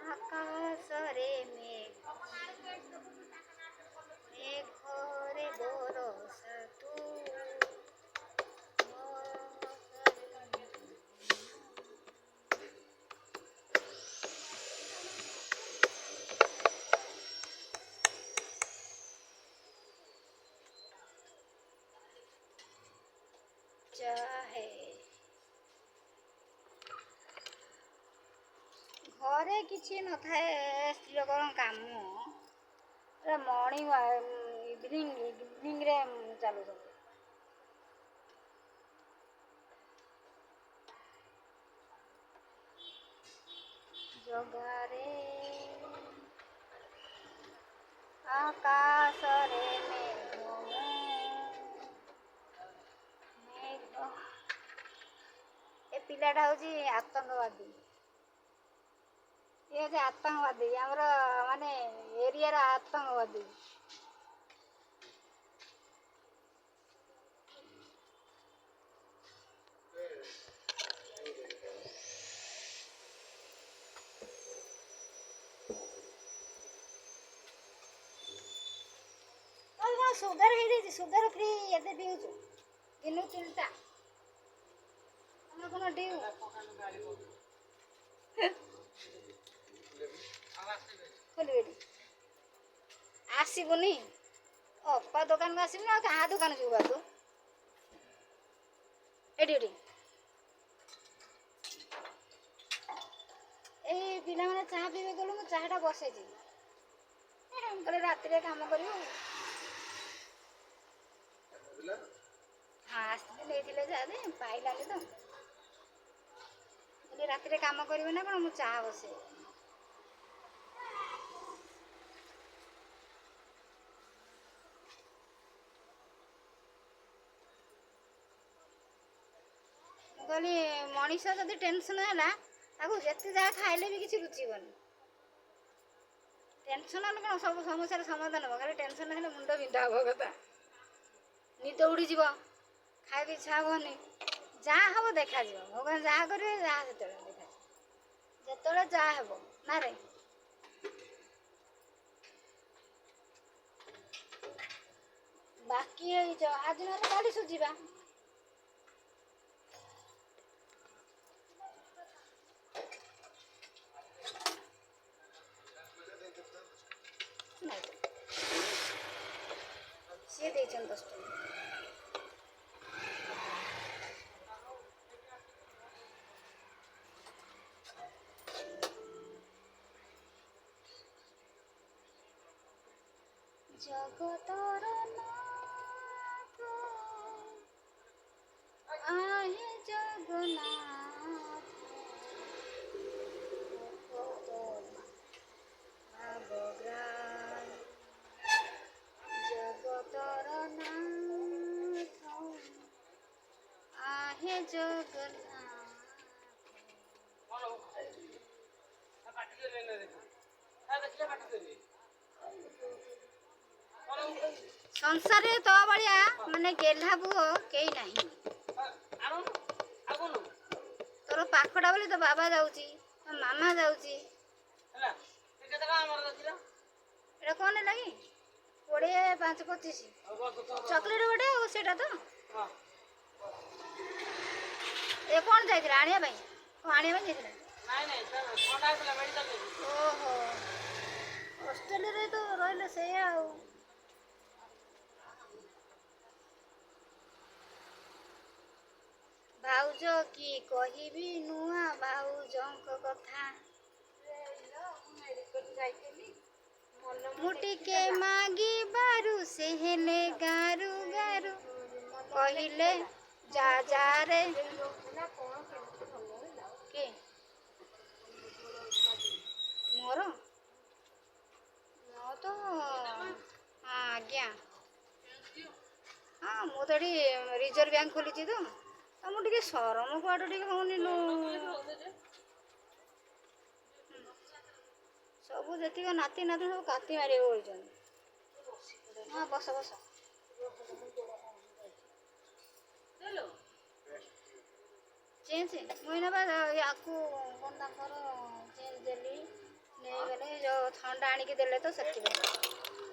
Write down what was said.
ଆକାଶରେ ମେଘରେ ବରଷା ତୁ ଚାହେ। ଘରେ କିଛି ନଥାଏ ସ୍ତ୍ରୀ ଲୋକଙ୍କ କାମ ମର୍ଣ୍ଣିଂ ଇଭିନିଂରେ ଚାଲୁଛନ୍ତି। ଜଗାରେ ଆକାଶରେ ମେଘ। ଏ ପିଲାଟା ହଉଛି ଆତଙ୍କବାଦୀ। ଇଏ ହଉଛି ଆତଙ୍କବାଦୀ, ଆମର ମାନେ ଏରିଆର ଆତଙ୍କବାଦୀ। କଣ ସୁଗାର ହେଇଯାଇଛି? ସୁଗାର ଫ୍ରି ଏବେ ପିଉଛୁ ଦିନକୁ 3ଟା। ଆମେ କଣ ଡିଉ ଖୋଲିବେନି, ଆସିବୁନି ଅପା ଦୋକାନକୁ ଆସିବୁନି ଆଉ କାହା ଦୋକାନ ଯିବୁ? ତୁ ଏଠି ଏଇ ପିଲାମାନେ ଚାହା ପିଇବେ କହିଲେ ମୁଁ ଚାହାଟା ବସେଇଛି। କହିଲେ ରାତିରେ କାମ କରିବୁ। ହଁ ଆସିଥିଲେ ନେଇଥିଲେ ଯାହା ପାଇଲାନି ତ, କହିଲେ ରାତିରେ କାମ କରିବେ ନା କଣ, ମୁଁ ଚାହା ବସେଇ। ମୁଁ କହିଲି ମଣିଷ ଯଦି ଟେନସନ୍ ହେଲା ତାକୁ ଯେତେ ଯାହା ଖାଇଲେ ବି କିଛି ରୁଚିବନି। ଟେନସନ୍ ହେଲେ କଣ ସବୁ ସମସ୍ୟାର ସମାଧାନ ହେବ? ଖାଲି ଟେନସନ୍ ହେଲେ ମୁଣ୍ଡ ବିନ୍ଧା ହବ କଥା, ନିଦ ଉଡ଼ିଯିବ, ଖାଇବାକୁ ଇଚ୍ଛା ହବନି। ଯାହା ହବ ଦେଖାଯିବ, ଭଗବାନ ଯାହା କରିବେ ଯାହା ସେତେବେଳେ ଦେଖାଯିବ, ଯେତେବେଳେ ଯାହା ହେବ ନା ରେ। ବାକି ହେଇଛ ଆଜି ନହେଲେ କାଲି ସୁଝିବା। ସିଏ ଦେଇଛନ୍ତି 10 ଟଙ୍କା। ଜଗତର ନାଥ आहे जगन्नाथ जगतर नाथ आहे जगन्नाथ। ସଂସାରରେ ତୋ ଭଳିଆ ମାନେ ଗେହ୍ଲା ପୁଅ କେହି ନାହିଁ। ତୋର ପାଖଟା ବୋଲି ତୋ ବାବା ଯାଉଛି, ତୋ ମାମା ଯାଉଛି। ଏଇଟା କଣ ହେଲା କି? 20, 5, 25 ଚକୋଲେଟ୍ ଗୋଟେ ଆଉ ସେଇଟା ତ ଏ କଣ ଯାଇଥିଲା ଆଣିବା ପାଇଁ? ଆଣିବା ପାଇଁ ଯାଇଥିଲା। ଓହୋ, ହଷ୍ଟେଲରେ ତ ରହିଲେ ସେଇଆ ଆଉ। ଭାଉଜ କି କହିବି ନୂଆ ଭାଉଜଙ୍କ କଥା, ମୁଁ ଟିକେ ମାଗିବାରୁ ସେ ହେଲେ ଗାରୁ ଗାରୁ, କହିଲେ ଯା ଯା ରେ। କିଏ? ମୋର ତ ଆଜ୍ଞା, ହଁ ମୁଁ ତ ଏଠି ରିଜର୍ଭ ବ୍ୟାଙ୍କ ଖୋଲିଛି ତ, ମୁଁ ଟିକେ ସରମ କୁଆଡ଼ୁ ଟିକେ ହଉନି। ସବୁ ଯେତିକ ନାତି ନାତି ସବୁ କାତି ମାରିବାକୁ ବଇଛନ୍ତି। ହଁ ବସ ବସ। ଚେଞ୍ଜ ମୁଁ ଏଇନା ବା ୟାକୁ କଣ ତାଙ୍କର ଚେଞ୍ଜ ଦେଲି, ଥଣ୍ଡା ଆଣିକି ଦେଲେ ତ ସେଥିପାଇଁ